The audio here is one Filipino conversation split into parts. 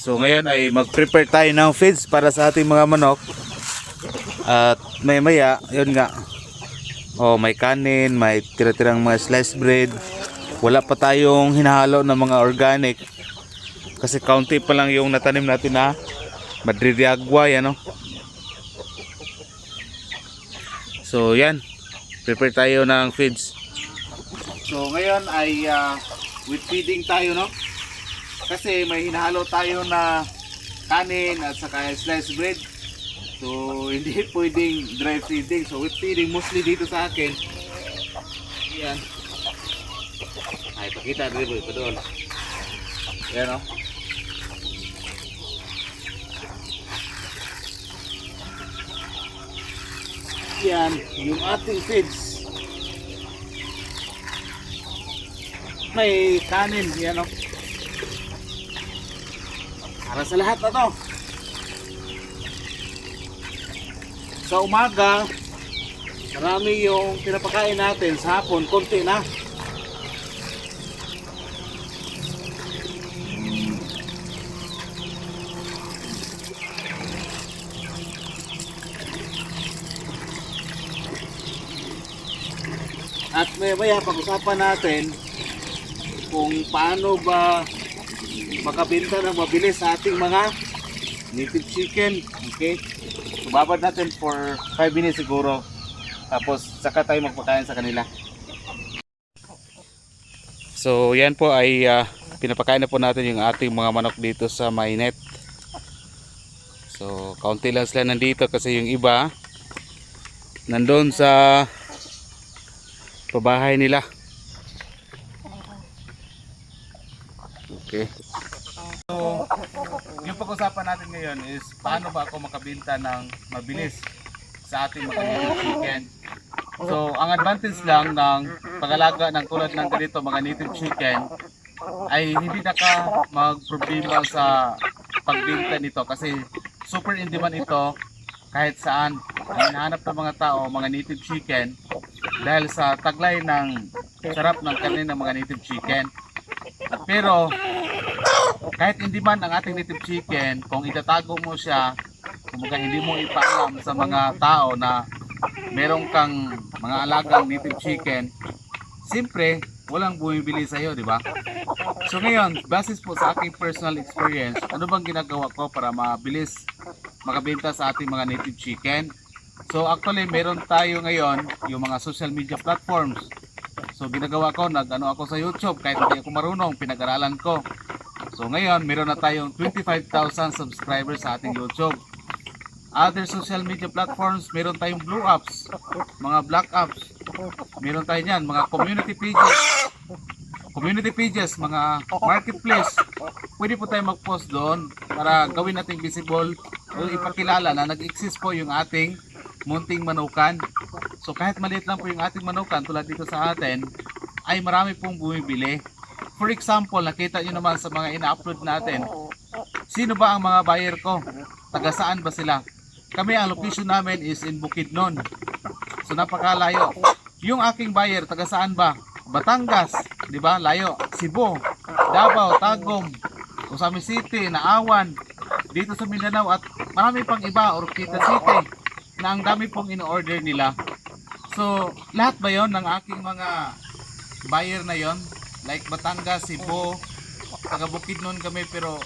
So ngayon ay mag-prepare tayo ng feeds para sa ating mga manok. At maya yun nga. Oh, may kanin, may tira-tirang mga sliced bread. Wala pa tayong hinahalo ng mga organic. Kasi kaunti pa lang yung natanim natin na madridiagwa yan, no? So yan, prepare tayo ng feeds. So ngayon ay with feeding tayo, no? Kasi may hinahalo tayo na kanin at saka sliced bread. So hindi pwedeng dry feeding. So with feeding mostly dito sa akin. Yan. Ay, pakita dito ito doon. Yan, no? Yan, yung ating feeds. May kanin, yan, no? Para sa lahat na to. Sa umaga, marami yung pinapakain natin. Sa hapon, konti na. At maya pag-usapan natin kung paano ba makabenta ng mabilis sa ating mga native chicken. Okay? So, babad natin for 5 minutes siguro. Tapos saka tayo magpakain sa kanila. So yan po ay pinapakain na po natin yung ating mga manok dito sa may net. So kaunti lang sila nandito kasi yung iba nandun sa pabahay nila. Okay. So, yung pag-usapan natin ngayon is paano ba ako makabenta ng mabilis sa ating mga native chicken. So, ang advantage lang ng pag-alaga ng tulad ng ganito mga native chicken ay hindi na ka magproblema sa pagbenta nito kasi super in demand ito kahit saan. Ang hinahanap ng mga tao, mga native chicken dahil sa taglay ng sarap ng karne ng mga native chicken. Pero kahit hindi man ang ating native chicken, kung itatago mo siya, kung hindi mo ipaalam sa mga tao na meron kang mga alagang native chicken, siyempre walang bumibili sa iyo, di ba? So ngayon, basis po sa aking personal experience, ano bang ginagawa ko para mabilis makabenta sa ating mga native chicken? So actually meron tayo ngayon yung mga social media platforms. So ginagawa ko, nag-ano ako sa YouTube kahit hindi ako marunong, pinag-aralan ko. So ngayon meron na tayong 25,000 subscribers sa ating YouTube. Other social media platforms, meron tayong blue apps, mga black apps. Meron tayo niyan, mga community pages, mga marketplace. Pwede po tayo mag-post doon para gawin nating visible o ipakilala na nag-exist po yung ating munting manukan. So kahit maliit lang po yung ating manukan tulad dito sa atin, ay marami pong bumibili. For example, nakita nyo naman sa mga ina-upload natin, sino ba ang mga buyer ko? Taga saan ba sila? Kami, ang location namin is in Bukidnon. So napakalayo. Yung aking buyer, taga saan ba? Batangas, di ba? Layo. Cebu, Davao, Tagum, Usami City, Naawan, dito sa Mindanao at marami pang iba, Orquita City, na ang dami pong in-order nila. So, lahat ba yon ng aking mga buyer na yon? Like Batangas, Cebu, taga Bukidnon kami, pero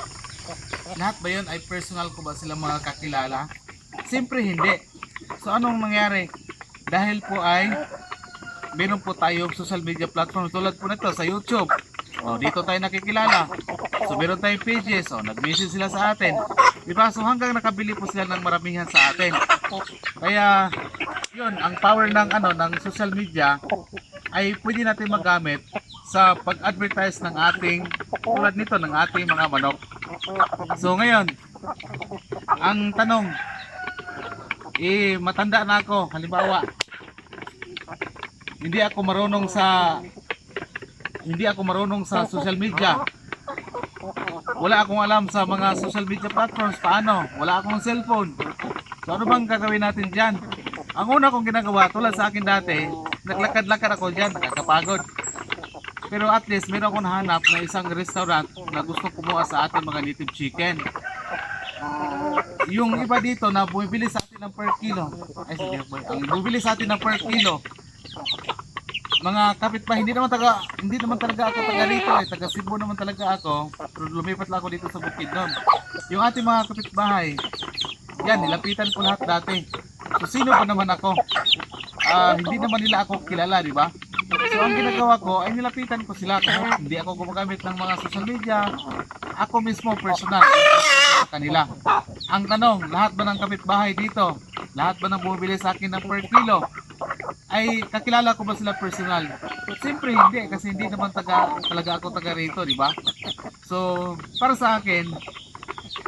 lahat ba yon ay personal ko ba sila mga kakilala? Siyempre hindi. So anong nangyari? Dahil po ay meron po tayong social media platform tulad po nito sa YouTube. O, dito tayo nakikilala. So meron tayong pages, o nag-message sila sa atin. Diba? So hanggang nakabili po sila ng maramihan sa atin. Kaya yun, ang power ng ng social media ay pwede natin magamit sa pag-advertise ng ating tulad nito ng ating mga manok. So ngayon, ang tanong, matanda na ako, halimbawa, hindi ako marunong sa social media. Wala akong alam sa mga social media platforms, paano? Wala akong cellphone. So ano bang gagawin natin diyan? Ang una kong ginagawa, tulad sa akin dati, naglakad-lakad ako diyan, nakakapagod. Pero at least meron akong nahanap na isang restaurant na gusto kumuha sa ating mga native chicken. Yung iba dito na bumibili sa atin ng per kilo. Ay sige, boy. Ang bumibili sa atin ng per kilo. Mga kapitbahay, hindi naman talaga ako taga rito eh. Taga Cebu naman talaga ako. Pero lumipat lang ako dito sa Bukidnon. Yung ating mga kapitbahay, yan, nilapitan ko lahat dati. So sino pa naman ako? Hindi naman nila ako kilala, di ba? So ang ginagawa ko ay nilapitan ko sila kahit hindi ako gumagamit ng mga social media. Ako mismo personal sa kanila. Ang tanong, lahat ba ng kapitbahay dito? Lahat ba ng bumibili sa akin ng per kilo? Ay kakilala ko ba sila personal? Siyempre hindi kasi hindi naman talaga ako taga rito, di ba? So para sa akin,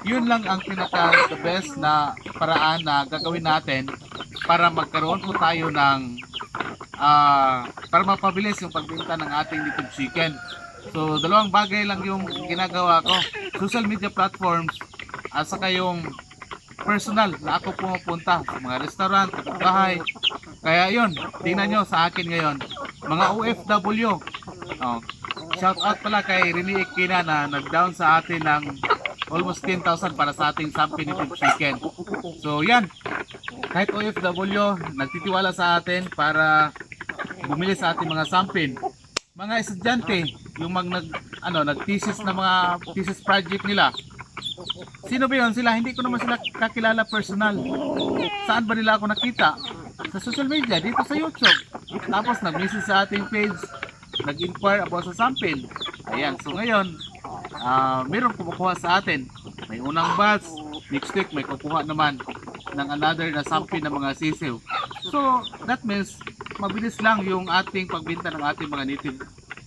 yun lang ang pinaka the best na paraan na gagawin natin para magkaroon po tayo ng para mapabilis yung pagbenta ng ating native chicken. So dalawang bagay lang yung ginagawa ko, social media platforms at saka yung personal na ako pumupunta sa mga restaurant, kapitbahay. Kaya yun, tingnan nyo sa akin ngayon, mga OFW. Shout out pala kay Rene Ikina na nag-down sa atin ng almost 10,000 para sa ating Sampi native chicken. So yan, kahit OFW nagtitiwala sa atin para bumili sa ating mga sampin. Mga estudyante, yung nag-thesis na mga thesis project nila. Sino ba yun? Sila, hindi ko naman sila kakilala personal. Saan ba nila ako nakita? Sa social media, dito sa YouTube. Tapos nag-message sa ating page, nag-inquire about sa sampin. Ayan, so ngayon, mayroong kumukuha sa atin. May unang batch, next week may kukuha naman ng another na sampin ng mga sisiw. So, that means, mabilis lang yung ating pagbenta ng ating mga native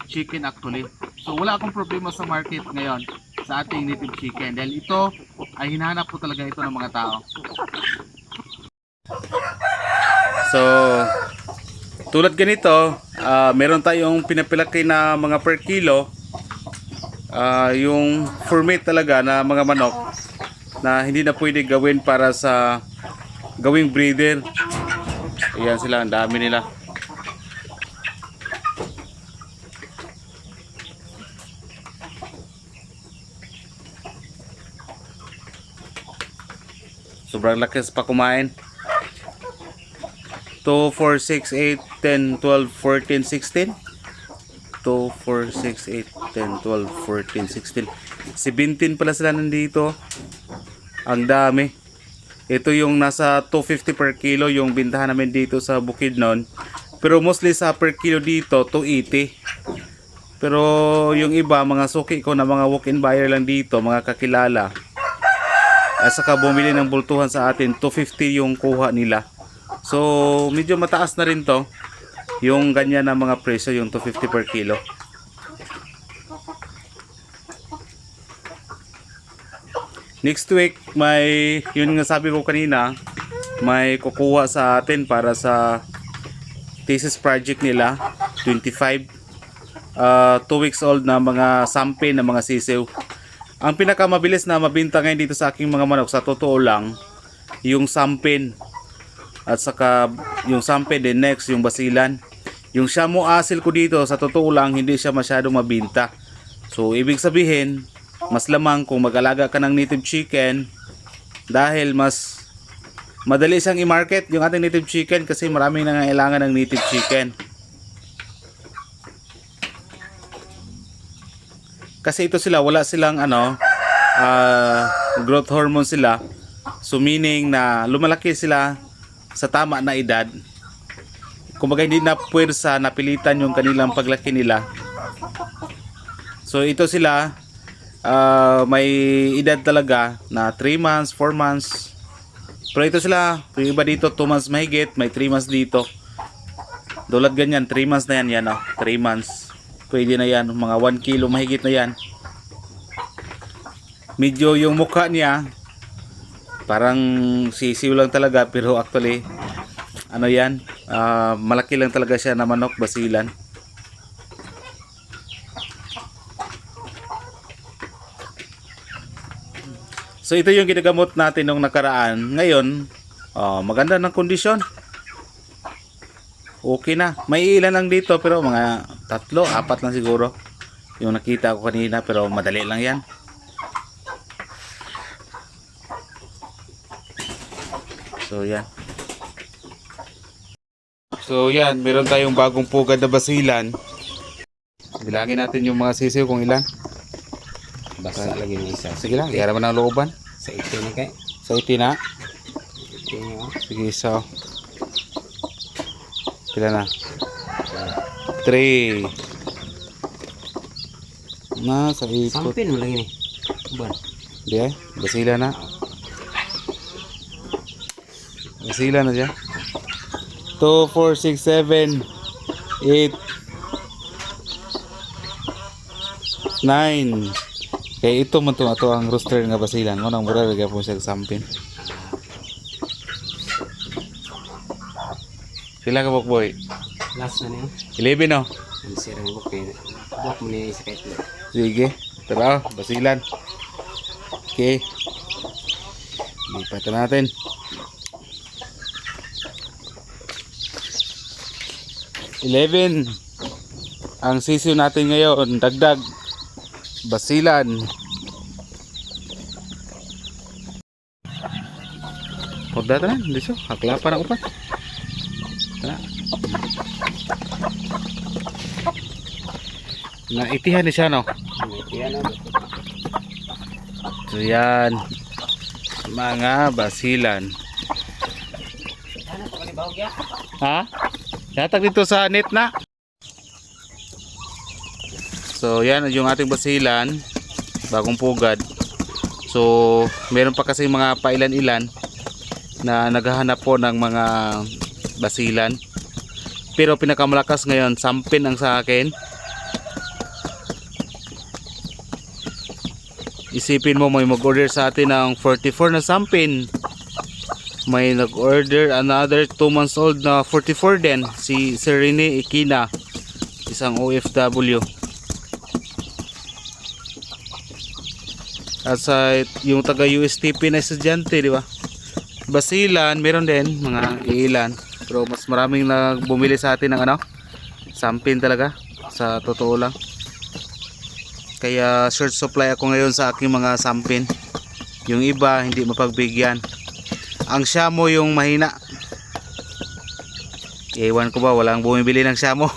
chicken actually. So, wala akong problema sa market ngayon sa ating native chicken dahil ito ay hinahanap po talaga ito ng mga tao. So, tulad ganito, meron tayong pinapilaki na mga per kilo. Yung format talaga na mga manok na hindi na pwede gawin para sa gawing breeder. Ayan sila, ang dami nila. Sobrang lakas pa kumain. 2, 4, 6, 8, 10, 12, 14, 16. 2, 4, 6, 8, 10, 12, 14, 16. 17 pala sila nandito. Ang dami. Ito yung nasa 250 per kilo yung bintahan namin dito sa Bukidnon. Pero mostly sa per kilo dito 280. Pero yung iba mga suki ko na mga walk-in buyer lang dito, mga kakilala. At saka bumili ng bultuhan sa atin, 250 yung kuha nila. So medyo mataas na rin to. Yung ganyan na mga presyo, yung 250 per kilo. Next week, yun nga sabi ko kanina, may kukuha sa atin para sa thesis project nila, 25. 2 weeks old na mga sampi na mga sisiw. Ang pinakamabilis na mabinta ngayon dito sa aking mga manok, sa totoo lang, yung sampin. At saka yung sampin, then next yung basilan. Yung Shamu asil ko dito, sa totoo lang, hindi siya masyadong mabinta. So ibig sabihin, mas lamang kung mag-alaga ka ng native chicken dahil mas madali siyang i-market yung ating native chicken kasi maraming nangangailangan ng native chicken. Kasi ito sila, wala silang growth hormone sila. So meaning na lumalaki sila sa tama na edad. Kumbaga hindi na puwersa, napilitan yung kanilang paglaki nila. So ito sila, may edad talaga na 3 months, 4 months. Pero ito sila, yung iba dito 2 months mahigit, may 3 months dito. Dulad ganyan, 3 months na yan, 3 months. Pwede na yan, mga 1 kilo mahigit na yan. Medyo yung mukha niya, parang sisiw lang talaga, pero actually, malaki lang talaga siya na manok, basilan. So ito yung ginagamot natin nung nakaraan. Ngayon, maganda ng kondisyon. Okay na. May ilan lang dito pero mga 3, 4 lang siguro yung nakita ko kanina, pero madali lang yan. So yan, meron tayong bagong pugad na basilan. Bilangin natin yung mga sisiw kung ilan. Basta lagi ng isa. Sige lang, ihara mo ng looban. Sa ito ni kay. Sa iti na. Ito niyo. Sige, so pila na? 3 na sa ikot. Sampin mo lagi ni. Uban. Di ay, basila na. Basila na siya. 2, 4, 6, 7, 8, 9. Kaya ito man to ato ang rooster nga basilan. Mo nang mura lagi po siya sampin. Sila ka boy. Last na niyo. 11 no. Ang sirang buk kay. Buak mo niya isa kay. Sige, tara, basilan. Okay. Lipat na natin. Eleven. Ang sisiw natin ngayon, dagdag. Basilan. Huwag na, dito. Hakla pa na upat. Tara. Naitihan ni siya, no? Yan na. So yan, mga basilan. Ano pa ni bawg ya? Ha? Yatag dito sa net na. So yan yung ating basilan, bagong pugad. So meron pa kasi mga pailan-ilan na naghahanap po ng mga basilan. Pero pinakamalakas ngayon, sampin ang sa akin. Isipin mo, may mag-order sa atin ng 44 na sampin. May nag-order another 2 months old na 44 din. Si Sir Rene Ikina, isang OFW. At sa yung taga USTP na estudyante, di ba? Basilan, meron din mga ilan. Pero mas maraming bumili sa atin ng ano, sampin talaga. Sa totoo lang. Kaya short supply ako ngayon sa aking mga sampin. Yung iba hindi mapagbigyan. Ang Shamo yung mahina. Ewan ko ba, walang bumibili ng Shamo.